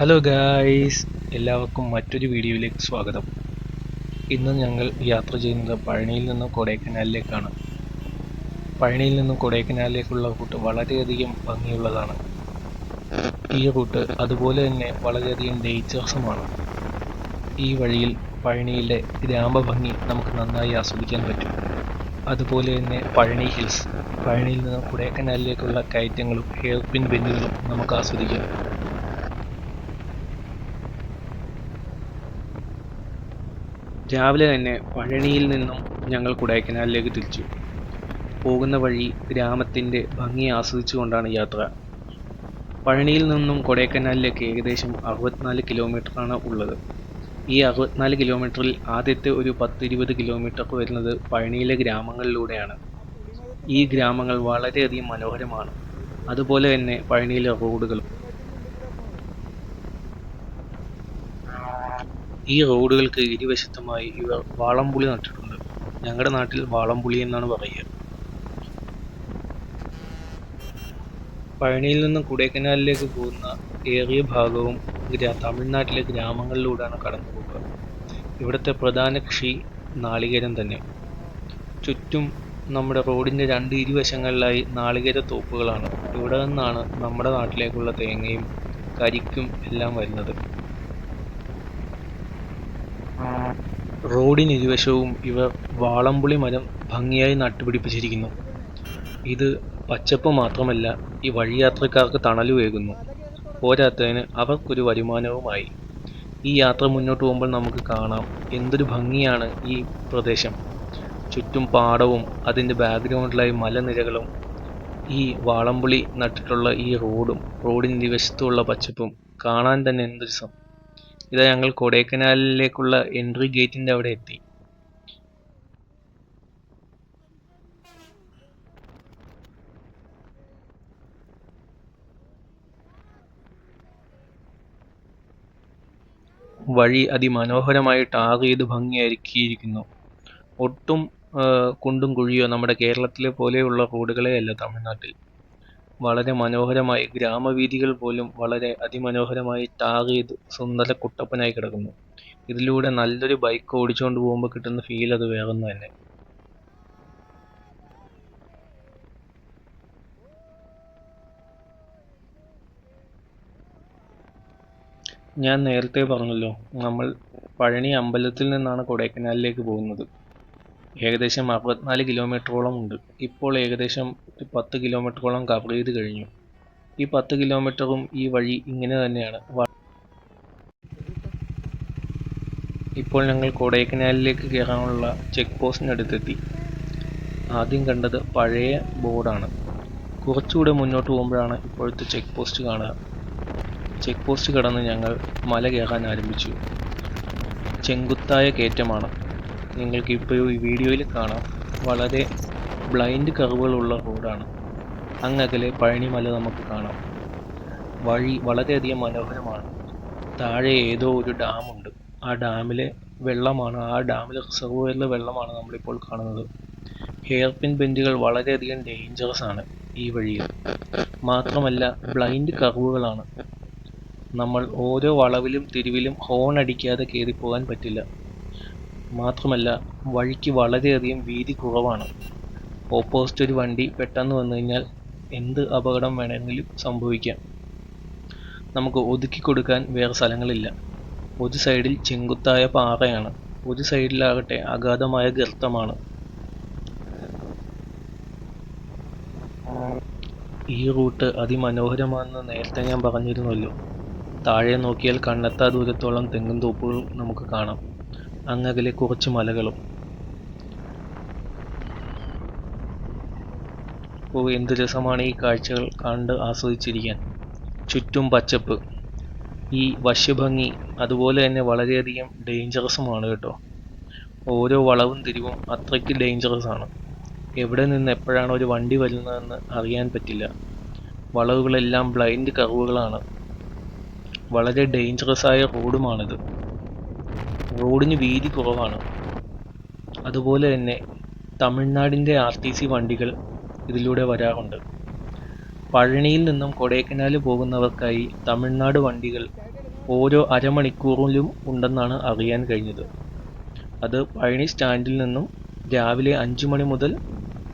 Hello guys, എല്ലാവർക്കും മറ്റൊരു വീഡിയോയിലേക്ക് സ്വാഗതം. ഇന്ന് ഞങ്ങൾ യാത്ര ചെയ്യുന്നത് പഴനിയിൽ നിന്നും കൊടൈക്കനാലിലേക്കാണ്. പഴനിയിൽ നിന്നും കൊടൈക്കനാലിലേക്കുള്ള റൂട്ട് വളരെയധികം ഭംഗിയുള്ളതാണ്. ഈ റൂട്ട് അതുപോലെ തന്നെ വളരെയധികം ഡേഞ്ചറസുമാണ്. ഈ വഴിയിൽ പഴനിയിലെ ഗ്രാമഭംഗി നമുക്ക് നന്നായി ആസ്വദിക്കാൻ പറ്റും. അതുപോലെ തന്നെ പഴനി ഹിൽസ്, പഴനിയിൽ നിന്നും കൊടൈക്കനാലിലേക്കുള്ള കയറ്റങ്ങളും ഹെയർപിൻ ബെൻഡുകളും നമുക്ക് ആസ്വദിക്കാം. രാവിലെ തന്നെ പഴനിയിൽ നിന്നും ഞങ്ങൾ കൊടൈക്കനാലിലേക്ക് തിരിച്ചു. പോകുന്ന വഴി ഗ്രാമത്തിൻ്റെ ഭംഗി ആസ്വദിച്ചുകൊണ്ടാണ് യാത്ര. പഴനിയിൽ നിന്നും കൊടൈക്കനാലിലേക്ക് ഏകദേശം 64 കിലോമീറ്ററാണ് ഉള്ളത്. ഈ 64 കിലോമീറ്ററിൽ ആദ്യത്തെ ഒരു 10-20 കിലോമീറ്റർ വരുന്നത് പഴനിയിലെ ഗ്രാമങ്ങളിലൂടെയാണ്. ഈ ഗ്രാമങ്ങൾ വളരെയധികം മനോഹരമാണ്. അതുപോലെ തന്നെ പഴനിയിലെ റോഡുകളും. ഈ റോഡുകൾക്ക് ഇരുവശത്തുമായി ഇവർ വാളംപുളി നട്ടിട്ടുണ്ട്. ഞങ്ങളുടെ നാട്ടിൽ വാളംപുളി എന്നാണ് പറയുക. പഴനിയിൽ നിന്നും കൊടൈക്കനാലിലേക്ക് പോകുന്ന ഏറിയ ഭാഗവും തമിഴ്നാട്ടിലെ ഗ്രാമങ്ങളിലൂടെയാണ് കടന്നു പോകുക. ഇവിടുത്തെ പ്രധാന കൃഷി നാളികേരം തന്നെ. ചുറ്റും നമ്മുടെ റോഡിൻ്റെ ഇരുവശങ്ങളിലായി നാളികേര തോപ്പുകളാണ്. ഇവിടെ നിന്നാണ് നമ്മുടെ നാട്ടിലേക്കുള്ള തേങ്ങയും കരിക്കും എല്ലാം വരുന്നത്. റോഡിനിരുവശവും ഇവർ വാളംപുളി മരം ഭംഗിയായി നട്ടുപിടിപ്പിച്ചിരിക്കുന്നു. ഇത് പച്ചപ്പ് മാത്രമല്ല, ഈ വഴിയാത്രക്കാർക്ക് തണലുമേകുന്നു. പോരാത്തതിന് അവർക്കൊരു വരുമാനവുമായി. ഈ യാത്ര മുന്നോട്ട് പോകുമ്പോൾ നമുക്ക് കാണാം എന്തൊരു ഭംഗിയാണ് ഈ പ്രദേശം. ചുറ്റും പാടവും അതിൻ്റെ ബാക്ക്ഗ്രൗണ്ടിലായി മലനിരകളും ഈ വാളംപുളി നട്ടിട്ടുള്ള ഈ റോഡിനിരുവശത്തുമുള്ള പച്ചപ്പും കാണാൻ തന്നെ എന്തൊരു ഇതാ ഞങ്ങൾ കൊടൈക്കനാലിലേക്കുള്ള എൻട്രി ഗേറ്റിൻ്റെ അവിടെ എത്തി. വഴി അതിമനോഹരമായി ടാർ ചെയ്ത് ഭംഗിയാക്കിയിരിക്കുന്നു. ഒട്ടും കുണ്ടും കുഴിയോ നമ്മുടെ കേരളത്തിലെ പോലെയുള്ള റോഡുകളെ അല്ല തമിഴ്നാട്ടിൽ. വളരെ മനോഹരമായി ഗ്രാമവീഥികൾ പോലും വളരെ അതിമനോഹരമായി ടാർ ചെയ്ത് സുന്ദര കുട്ടപ്പനായി കിടക്കുന്നു. ഇതിലൂടെ നല്ലൊരു ബൈക്ക് ഓടിച്ചുകൊണ്ട് പോകുമ്പോൾ കിട്ടുന്ന ഫീൽ അത് വേറൊന്നു തന്നെ. ഞാൻ നേരത്തെ പറഞ്ഞല്ലോ, നമ്മൾ പഴനി അമ്പലത്തിൽ നിന്നാണ് കൊടൈക്കനാലിലേക്ക് പോകുന്നത്. ഏകദേശം 64 കിലോമീറ്ററോളം ഉണ്ട്. ഇപ്പോൾ ഏകദേശം 10 കിലോമീറ്ററോളം കവർ ചെയ്ത് കഴിഞ്ഞു. ഈ 10 കിലോമീറ്ററും ഈ വഴി ഇങ്ങനെ തന്നെയാണ്. ഇപ്പോൾ ഞങ്ങൾ കൊടൈക്കനാലിലേക്ക് കയറാനുള്ള ചെക്ക് പോസ്റ്റിനടുത്തെത്തി. ആദ്യം കണ്ടത് പഴയ ബോർഡാണ്. കുറച്ചുകൂടെ മുന്നോട്ട് പോകുമ്പോഴാണ് ഇപ്പോഴത്തെ ചെക്ക് പോസ്റ്റ് കാണുക. ചെക്ക് പോസ്റ്റ് കടന്ന് ഞങ്ങൾ മല കയറാൻ ആരംഭിച്ചു. ചെങ്കുത്തായ കയറ്റമാണ്. നിങ്ങൾക്ക് ഇപ്പോൾ ഈ വീഡിയോയിൽ കാണാം, വളരെ ബ്ലൈൻഡ് കർവുകളുള്ള റോഡാണ്. അങ്ങകലെ പഴനിമല നമുക്ക് കാണാം. വഴി വളരെയധികം മനോഹരമാണ്. താഴെ ഏതോ ഒരു ഡാമുണ്ട്. ആ ഡാമിലെ റിസർവോയറിലെ വെള്ളമാണ് നമ്മളിപ്പോൾ കാണുന്നത്. ഹെയർപിൻ ബെൻഡുകൾ വളരെയധികം ഡേഞ്ചറസ് ആണ് ഈ വഴിയിൽ. മാത്രമല്ല ബ്ലൈൻഡ് കർവുകളാണ്. നമ്മൾ ഓരോ വളവിലും തിരിവിലും ഹോൺ അടിക്കാതെ കയറിപ്പോകാൻ പറ്റില്ല. മാത്രമല്ല വഴിക്ക് വളരെയധികം വീതി കുറവാണ്. ഓപ്പോസിറ്റ് ഒരു വണ്ടി പെട്ടെന്ന് വന്നു കഴിഞ്ഞാൽ എന്ത് അപകടം വേണമെങ്കിലും സംഭവിക്കാം. നമുക്ക് ഒതുക്കി കൊടുക്കാൻ വേറെ സ്ഥലങ്ങളില്ല. ഒരു സൈഡിൽ ചെങ്കുത്തായ പാറയാണ്, ഒരു സൈഡിലാകട്ടെ അഗാധമായ ഗർത്തമാണ്. ഈ റൂട്ട് അതിമനോഹരമാണെന്ന് നേരത്തെ ഞാൻ പറഞ്ഞിരുന്നല്ലോ. താഴെ നോക്കിയാൽ കണ്ണെത്താ ദൂരത്തോളം തെങ്ങും തോപ്പുകളും നമുക്ക് കാണാം. അങ്ങകലെ കുറച്ച് മലകളും. എന്ത് രസമാണ് ഈ കാഴ്ചകൾ കണ്ട് ആസ്വദിച്ചിരിക്കാൻ. ചുറ്റും പച്ചപ്പ്, ഈ വശ്യഭംഗി അതുപോലെ തന്നെ വളരെയധികം ഡേഞ്ചറസുമാണ് കേട്ടോ. ഓരോ വളവും തിരിവും അത്രയ്ക്ക് ഡേഞ്ചറസ് ആണ്. എവിടെ നിന്ന് എപ്പോഴാണ് ഒരു വണ്ടി വരുന്നതെന്ന് അറിയാൻ പറ്റില്ല. വളവുകളെല്ലാം ബ്ലൈൻഡ് കർവുകളാണ്. വളരെ ഡേഞ്ചറസ് ആയ റോഡുമാണിത്. റോഡിന് വീതി കുറവാണ്. അതുപോലെ തന്നെ തമിഴ്നാടിൻ്റെ RTC വണ്ടികൾ ഇതിലൂടെ വരാറുണ്ട്. പഴനിയിൽ നിന്നും കൊടൈക്കനാൽ പോകുന്നവർക്കായി തമിഴ്നാട് വണ്ടികൾ ഓരോ അരമണിക്കൂറിലും ഉണ്ടെന്നാണ് അറിയാൻ കഴിഞ്ഞത്. അത് പഴനി സ്റ്റാൻഡിൽ നിന്നും രാവിലെ 5 മണി മുതൽ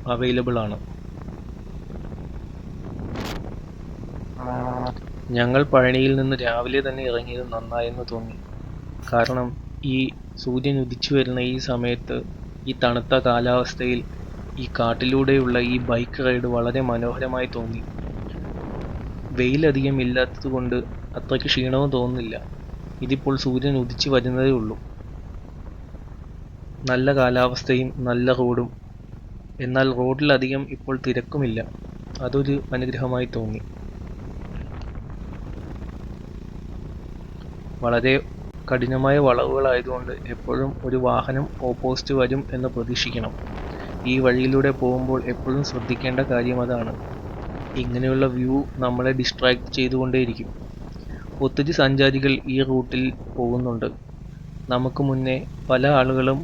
അവൈലബിൾ ആണ്. ഞങ്ങൾ പഴനിയിൽ നിന്ന് രാവിലെ തന്നെ ഇറങ്ങിയത് നന്നായെന്ന് തോന്നി. കാരണം ഈ സൂര്യൻ ഉദിച്ചു വരുന്ന ഈ സമയത്ത്, ഈ തണുത്ത കാലാവസ്ഥയിൽ ഈ കാട്ടിലൂടെയുള്ള ഈ ബൈക്ക് റൈഡ് വളരെ മനോഹരമായി തോന്നി. വെയിലധികം ഇല്ലാത്തത് കൊണ്ട് അത്രയ്ക്ക് ക്ഷീണവും തോന്നുന്നില്ല. ഇതിപ്പോൾ സൂര്യൻ ഉദിച്ചു വരുന്നതേ ഉള്ളൂ. നല്ല കാലാവസ്ഥയും നല്ല റോഡും. എന്നാൽ റോഡിലധികം ഇപ്പോൾ തിരക്കുമില്ല. അതൊരു അനുഗ്രഹമായി തോന്നി. വളരെ കഠിനമായ വളവുകളായതുകൊണ്ട് എപ്പോഴും ഒരു വാഹനം ഓപ്പോസിറ്റ് വരും എന്ന് പ്രതീക്ഷിക്കണം. ഈ വഴിയിലൂടെ പോകുമ്പോൾ എപ്പോഴും ശ്രദ്ധിക്കേണ്ട കാര്യം അതാണ്. ഇങ്ങനെയുള്ള വ്യൂ നമ്മളെ ഡിസ്ട്രാക്ട് ചെയ്തുകൊണ്ടേയിരിക്കും. ഒത്തിരി സഞ്ചാരികൾ ഈ റൂട്ടിൽ പോകുന്നുണ്ട്. നമുക്ക് മുന്നേ പല ആളുകളും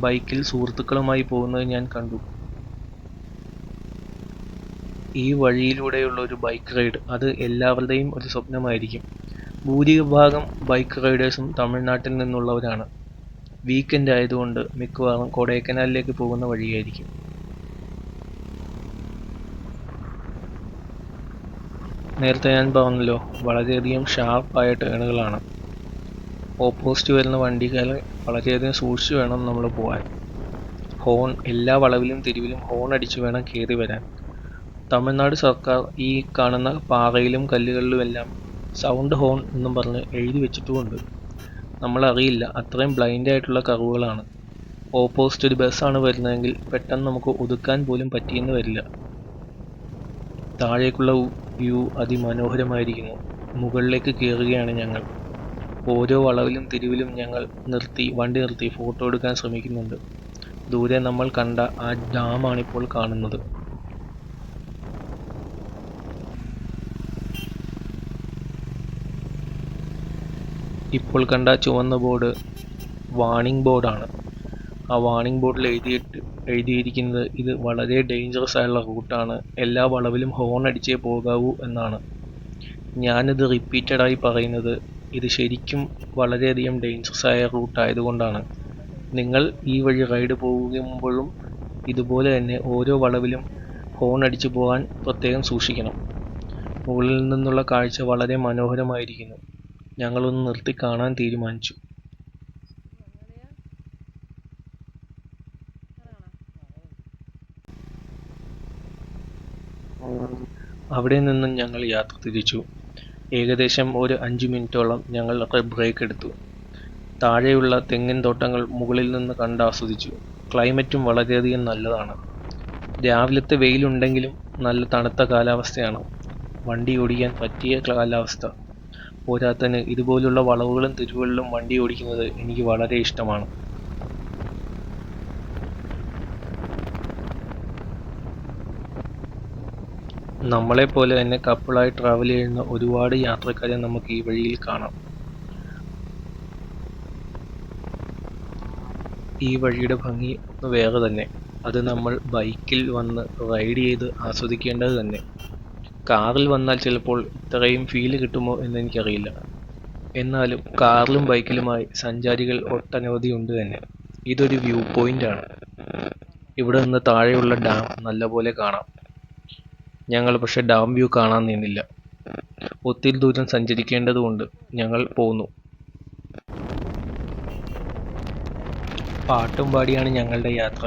ബൈക്കിൽ സുഹൃത്തുക്കളുമായി പോകുന്നത് ഞാൻ കണ്ടു. ഈ വഴിയിലൂടെയുള്ള ഒരു ബൈക്ക് റൈഡ്, അത് എല്ലാവരുടെയും ഒരു സ്വപ്നമായിരിക്കും. ഭൂരിഭാഗം ബൈക്ക് റൈഡേഴ്സും തമിഴ്നാട്ടിൽ നിന്നുള്ളവരാണ്. വീക്കെൻഡ് ആയതുകൊണ്ട് മിക്കവാറും കൊടൈക്കനാലിലേക്ക് പോകുന്ന വഴിയായിരിക്കും. നേരത്തെ ഞാൻ പറഞ്ഞല്ലോ, വളരെയധികം ഷാർപ്പായ ടേണുകളാണ്. ഓപ്പോസിറ്റ് വരുന്ന വണ്ടികളെ വളരെയധികം സൂക്ഷിച്ച് വേണം നമ്മൾ പോകാൻ. ഹോൺ, എല്ലാ വളവിലും തിരിവിലും ഹോൺ അടിച്ച് വേണം കയറി വരാൻ. തമിഴ്നാട് സർക്കാർ ഈ കാണുന്ന പാറയിലും കല്ലുകളിലുമെല്ലാം സൗണ്ട് ഹോൺ എന്നും പറഞ്ഞ് എഴുതി വെച്ചിട്ടുമുണ്ട്. നമ്മളറിയില്ല, അത്രയും ബ്ലൈൻഡ് ആയിട്ടുള്ള കർവുകളാണ്. ഓപ്പോസിറ്റ് ഒരു ബസ്സാണ് വരുന്നതെങ്കിൽ പെട്ടെന്ന് നമുക്ക് ഒതുക്കാൻ പോലും പറ്റിയെന്ന് വരില്ല. താഴേക്കുള്ള വ്യൂ അതിമനോഹരമായിരിക്കുന്നു. മുകളിലേക്ക് കയറുകയാണ് ഞങ്ങൾ. ഓരോ വളവിലും തിരിവിലും ഞങ്ങൾ വണ്ടി നിർത്തി ഫോട്ടോ എടുക്കാൻ ശ്രമിക്കുന്നുണ്ട്. ദൂരെ നമ്മൾ കണ്ട ആ ഡാമാണിപ്പോൾ കാണുന്നത്. ഇപ്പോൾ കണ്ട ചുവന്ന ബോർഡ് വാണിംഗ് ബോർഡാണ്. ആ വാണിംഗ് ബോർഡിൽ എഴുതിയിരിക്കുന്നത് ഇത് വളരെ ഡേഞ്ചറസ് ആയുള്ള റൂട്ടാണ്, എല്ലാ വളവിലും ഹോൺ അടിച്ചേ പോകാവൂ എന്നാണ്. ഞാനിത് റിപ്പീറ്റഡായി പറയുന്നത് ഇത് ശരിക്കും വളരെയധികം ഡേഞ്ചറസ് ആയ റൂട്ട് ആയതുകൊണ്ടാണ്. നിങ്ങൾ ഈ വഴി റൈഡ് പോകുമ്പോഴും ഇതുപോലെ തന്നെ ഓരോ വളവിലും ഹോൺ അടിച്ചു പോകാൻ പ്രത്യേകം സൂക്ഷിക്കണം. മുകളിൽ നിന്നുള്ള കാഴ്ച വളരെ മനോഹരമായിരിക്കുന്നു. ഞങ്ങളൊന്ന് നിർത്തി കാണാൻ തീരുമാനിച്ചു. അവിടെ നിന്നും ഞങ്ങൾ യാത്ര തിരിച്ചു. ഏകദേശം ഒരു 5 മിനിറ്റോളം ഞങ്ങൾ ബ്രേക്ക് എടുത്തു. താഴെയുള്ള തെങ്ങിൻ തോട്ടങ്ങൾ മുകളിൽ നിന്ന് കണ്ടാസ്വദിച്ചു. ക്ലൈമറ്റും വളരെയധികം നല്ലതാണ്. രാവിലത്തെ വെയിലുണ്ടെങ്കിലും നല്ല തണുത്ത കാലാവസ്ഥയാണ്. വണ്ടി ഓടിക്കാൻ പറ്റിയ കാലാവസ്ഥ. പോരാത്തതിന് ഇതുപോലുള്ള വളവുകളും തിരിവുകളിലും വണ്ടി ഓടിക്കുന്നത് എനിക്ക് വളരെ ഇഷ്ടമാണ്. നമ്മളെപ്പോലെ തന്നെ കപ്പിളായി ട്രാവൽ ചെയ്യുന്ന ഒരുപാട് യാത്രക്കാരെ നമുക്ക് ഈ വഴിയിൽ കാണാം. ഈ വഴിയുടെ ഭംഗി ഒന്ന് വേറെ തന്നെ. അത് നമ്മൾ ബൈക്കിൽ വന്ന് റൈഡ് ചെയ്ത് ആസ്വദിക്കേണ്ടത് തന്നെ. കാറിൽ വന്നാൽ ചിലപ്പോൾ ഇത്രയും ഫീല് കിട്ടുമോ എന്നെനിക്കറിയില്ല. എന്നാലും കാറിലും ബൈക്കിലുമായി സഞ്ചാരികൾ ഒട്ടനവധി ഉണ്ട് തന്നെ. ഇതൊരു വ്യൂ പോയിന്റ് ആണ്. ഇവിടെ നിന്ന് താഴെയുള്ള ഡാം നല്ലപോലെ കാണാം. ഞങ്ങൾ പക്ഷെ ഡാം വ്യൂ കാണാൻ നിന്നില്ല. ഒത്തിരി ദൂരം സഞ്ചരിക്കേണ്ടതുകൊണ്ട് ഞങ്ങൾ പോന്നു. പാട്ടും പാടിയാണ് ഞങ്ങളുടെ യാത്ര.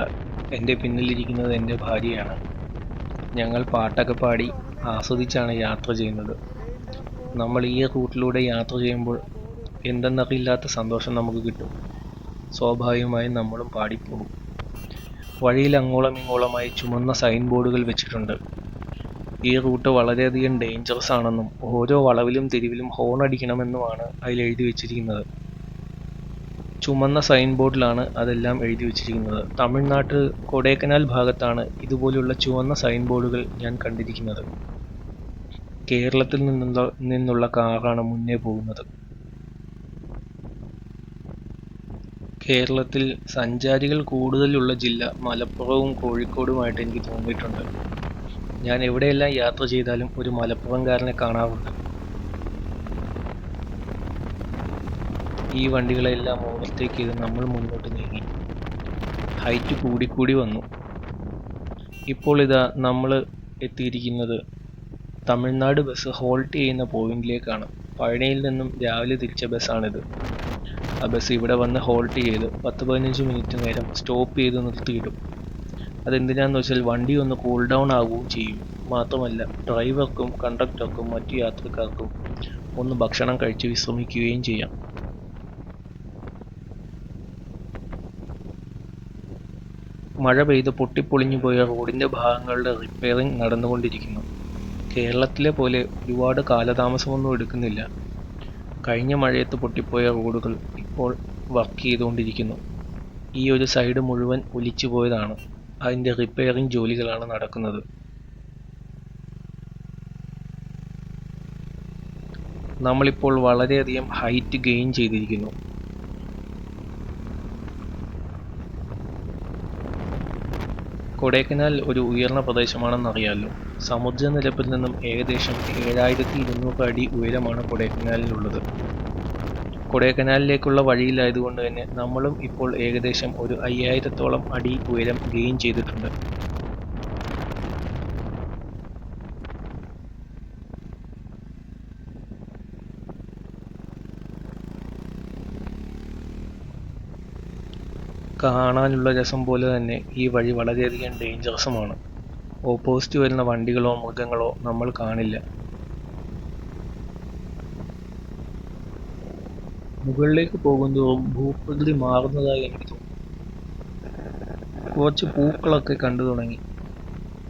എൻ്റെ പിന്നിലിരിക്കുന്നത് എൻ്റെ ഭാര്യയാണ്. ഞങ്ങൾ പാട്ടൊക്കെ പാടി ആസ്വദിച്ചാണ് യാത്ര ചെയ്യുന്നത്. നമ്മൾ ഈ റൂട്ടിലൂടെ യാത്ര ചെയ്യുമ്പോൾ എന്തെന്നറിയില്ലാത്ത സന്തോഷം നമുക്ക് കിട്ടും. സ്വാഭാവികമായും നമ്മളും പാടിപ്പോകും. വഴിയിൽ അങ്ങോളം ഇങ്ങോളമായി ചുമന്ന സൈൻ ബോർഡുകൾ വെച്ചിട്ടുണ്ട്. ഈ റൂട്ട് വളരെയധികം ഡേഞ്ചറസ് ആണെന്നും ഓരോ വളവിലും തിരിവിലും ഹോൺ അടിക്കണമെന്നുമാണ് അതിൽ എഴുതി വെച്ചിരിക്കുന്നത്. ചുമന്ന സൈൻ ബോർഡിലാണ് അതെല്ലാം എഴുതി വെച്ചിരിക്കുന്നത്. തമിഴ്നാട്ടിൽ കൊടൈക്കനാൽ ഭാഗത്താണ് ഇതുപോലുള്ള ചുവന്ന സൈൻ ബോർഡുകൾ ഞാൻ കണ്ടിരിക്കുന്നത്. കേരളത്തിൽ നിന്നുള്ള കാറാണ് മുന്നേ പോകുന്നത്. കേരളത്തിൽ സഞ്ചാരികൾ കൂടുതലുള്ള ജില്ല മലപ്പുറവും കോഴിക്കോടുമായിട്ട് എനിക്ക് തോന്നിയിട്ടുണ്ട്. ഞാൻ എവിടെയെല്ലാം യാത്ര ചെയ്താലും ഒരു മലപ്പുറംകാരനെ കാണാറുണ്ട്. ഈ വണ്ടികളെല്ലാം ഓവർടേക്ക് ചെയ്ത് നമ്മൾ മുന്നോട്ട് നീങ്ങി. ഹൈറ്റ് കൂടിക്കൂടി വന്നു. ഇപ്പോൾ ഇതാ നമ്മൾ എത്തിയിരിക്കുന്നത് തമിഴ്നാട് ബസ് ഹോൾട്ട് ചെയ്യുന്ന പോയിന്റിലേക്കാണ്. പഴനിയിൽ നിന്നും രാവിലെ തിരിച്ച ബസ്സാണിത്. ആ ബസ് ഇവിടെ വന്ന് ഹോൾട്ട് ചെയ്ത് 10-15 മിനിറ്റ് നേരം സ്റ്റോപ്പ് ചെയ്ത് നിർത്തിയിടും. അതെന്തിനാന്ന് വെച്ചാൽ വണ്ടി ഒന്ന് കൂൾ ഡൗൺ ആവുകയും ചെയ്യും. മാത്രമല്ല ഡ്രൈവർക്കും കണ്ടക്ടർക്കും മറ്റു യാത്രക്കാർക്കും ഒന്ന് ഭക്ഷണം കഴിച്ച് വിശ്രമിക്കുകയും ചെയ്യാം. മഴ പെയ്ത് പൊട്ടിപ്പൊളിഞ്ഞു പോയ റോഡിന്റെ ഭാഗങ്ങളുടെ റിപ്പയറിംഗ് നടന്നുകൊണ്ടിരിക്കുന്നു. കേരളത്തിലെ പോലെ ഒരുപാട് കാലതാമസമൊന്നും എടുക്കുന്നില്ല. കഴിഞ്ഞ മഴയത്ത് പൊട്ടിപ്പോയ റോഡുകൾ ഇപ്പോൾ വർക്ക് ചെയ്തുകൊണ്ടിരിക്കുന്നു. ഈ ഒരു സൈഡ് മുഴുവൻ ഒലിച്ചു പോയതാണ്. അതിൻ്റെ റിപ്പയറിംഗ് ജോലികളാണ് നടക്കുന്നത്. നമ്മളിപ്പോൾ വളരെയധികം ഹൈറ്റ് ഗെയിൻ ചെയ്തിരിക്കുന്നു. കൊടൈക്കനാൽ ഒരു ഉയർന്ന പ്രദേശമാണെന്നറിയാമല്ലോ. സമുദ്രനിരപ്പിൽ നിന്നും ഏകദേശം 7200 അടി ഉയരമാണ് കൊടൈക്കനാലിനുള്ളത്. കൊടൈക്കനാലിലേക്കുള്ള വഴിയിലായതുകൊണ്ട് തന്നെ നമ്മളും ഇപ്പോൾ ഏകദേശം ഒരു 5000-ഓളം അടി ഉയരം ഗെയിൻ ചെയ്തിട്ടുണ്ട്. കാണാനുള്ള രസം പോലെ തന്നെ ഈ വഴി വളരെയധികം ഡേഞ്ചറസുമാണ്. ഓപ്പോസിറ്റ് വരുന്ന വണ്ടികളോ മൃഗങ്ങളോ നമ്മൾ കാണില്ല. മുകളിലേക്ക് പോകുന്തോറും ഭൂപ്രകൃതി മാറുന്നതായി എനിക്ക് തോന്നുന്നു. കുറച്ച് പൂക്കളൊക്കെ കണ്ടു തുടങ്ങി.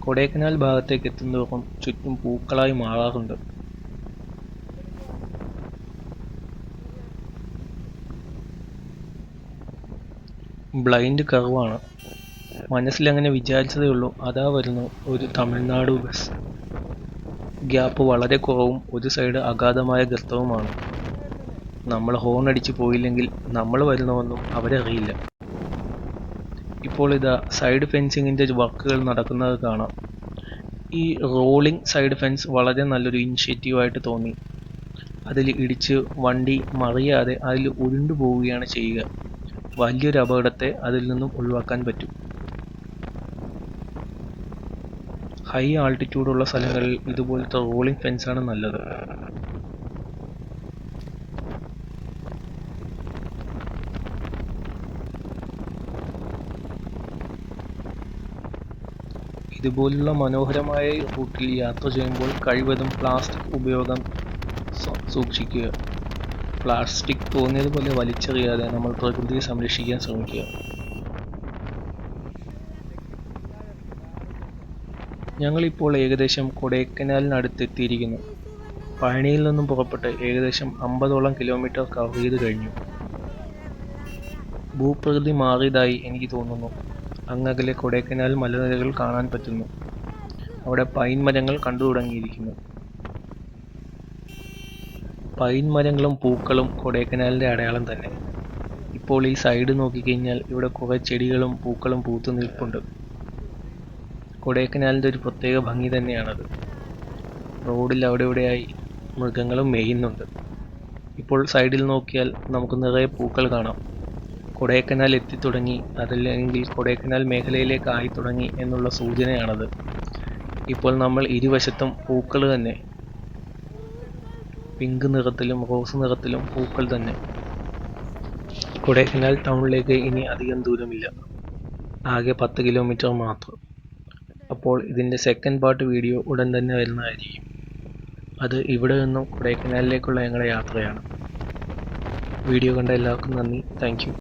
കൊടൈക്കനാൽ ഭാഗത്തേക്ക് എത്തുന്തോറും ചുറ്റും പൂക്കളായി മാറാറുണ്ട്. ബ്ലൈൻഡ് കർവാണ്. മനസ്സിലങ്ങനെ വിചാരിച്ചതേ ഉള്ളൂ. അതാ വരുന്നു ഒരു തമിഴ്നാട് ബസ്. ഗ്യാപ്പ് വളരെ കുറവും ഒരു സൈഡ് അഗാധമായ ഗർത്തവുമാണ്. നമ്മൾ ഹോൺ അടിച്ച് പോയില്ലെങ്കിൽ നമ്മൾ വരുന്നതൊന്നും അവരറിയില്ല. ഇപ്പോൾ ഇതാ സൈഡ് ഫെൻസിങ്ങിൻ്റെ വർക്കുകൾ നടക്കുന്നത് കാണാം. ഈ റോളിംഗ് സൈഡ് ഫെൻസ് വളരെ നല്ലൊരു ഇനിഷ്യേറ്റീവായിട്ട് തോന്നി. അതിൽ ഇടിച്ച് വണ്ടി മറിയാതെ അതിൽ ഉരുണ്ടു പോവുകയാണ് ചെയ്യുക. വലിയൊരു അപകടത്തെ അതിൽ നിന്നും ഒഴിവാക്കാൻ പറ്റും. ഹൈ ആൾട്ടിറ്റ്യൂഡുള്ള സ്ഥലങ്ങളിൽ ഇതുപോലത്തെ റോളിംഗ് ഫെൻസാണ് നല്ലത്. ഇതുപോലുള്ള മനോഹരമായ റൂട്ടിൽ യാത്ര ചെയ്യുമ്പോൾ കഴിവതും പ്ലാസ്റ്റിക് ഉപയോഗം സൂക്ഷിക്കുക. പ്ലാസ്റ്റിക് തോന്നിയതുപോലെ വലിച്ചെറിയാതെ നമ്മൾ പ്രകൃതിയെ സംരക്ഷിക്കാൻ ശ്രമിക്കുക. ഞങ്ങളിപ്പോൾ ഏകദേശം കൊടൈക്കനാലിനടുത്തെത്തിയിരിക്കുന്നു. പഴനിയിൽ നിന്നും പുറപ്പെട്ട് ഏകദേശം 50ഓളം കിലോമീറ്റർ കവർ ചെയ്ത് കഴിഞ്ഞു. ഭൂപ്രകൃതി മാറിയതായി എനിക്ക് തോന്നുന്നു. അങ്ങകലെ കൊടൈക്കനാൽ മലനിരകൾ കാണാൻ പറ്റുന്നു. അവിടെ പൈൻ മരങ്ങൾ കണ്ടു തുടങ്ങിയിരിക്കുന്നു. പൈൻ മരങ്ങളും പൂക്കളും കൊടൈക്കനാലിൻ്റെ അടയാളം തന്നെ. ഇപ്പോൾ ഈ സൈഡ് നോക്കിക്കഴിഞ്ഞാൽ ഇവിടെ കുറേ ചെടികളും പൂക്കളും പൂത്തു നിൽപ്പുണ്ട്. കൊടൈക്കനാലിൻ്റെ ഒരു പ്രത്യേക ഭംഗി തന്നെയാണത്. റോഡിൽ അവിടെ ഇവിടെയായി മൃഗങ്ങളും മേയുന്നുണ്ട്. ഇപ്പോൾ സൈഡിൽ നോക്കിയാൽ നമുക്ക് നിറയെ പൂക്കൾ കാണാം. കൊടൈക്കനാൽ എത്തിത്തുടങ്ങി, അതല്ലെങ്കിൽ കൊടൈക്കനാൽ മേഖലയിലേക്ക് ആയി തുടങ്ങി എന്നുള്ള സൂചനയാണത്. ഇപ്പോൾ നമ്മൾ ഇരുവശത്തും പൂക്കൾ തന്നെ. പിങ്ക് നിറത്തിലും റോസ് നിറത്തിലും പൂക്കൾ തന്നെ. കൊടൈക്കനാൽ ടൗണിലേക്ക് ഇനി അധികം ദൂരമില്ല. ആകെ 10 കിലോമീറ്റർ മാത്രം. അപ്പോൾ ഇതിൻ്റെ സെക്കൻഡ് പാർട്ട് വീഡിയോ ഉടൻ തന്നെ വരുന്നതായിരിക്കും. അത് ഇവിടെ നിന്നും കൊടൈക്കനാലിലേക്കുള്ള ഞങ്ങളുടെ യാത്രയാണ്. വീഡിയോ കണ്ട എല്ലാവർക്കും നന്ദി. Thank you.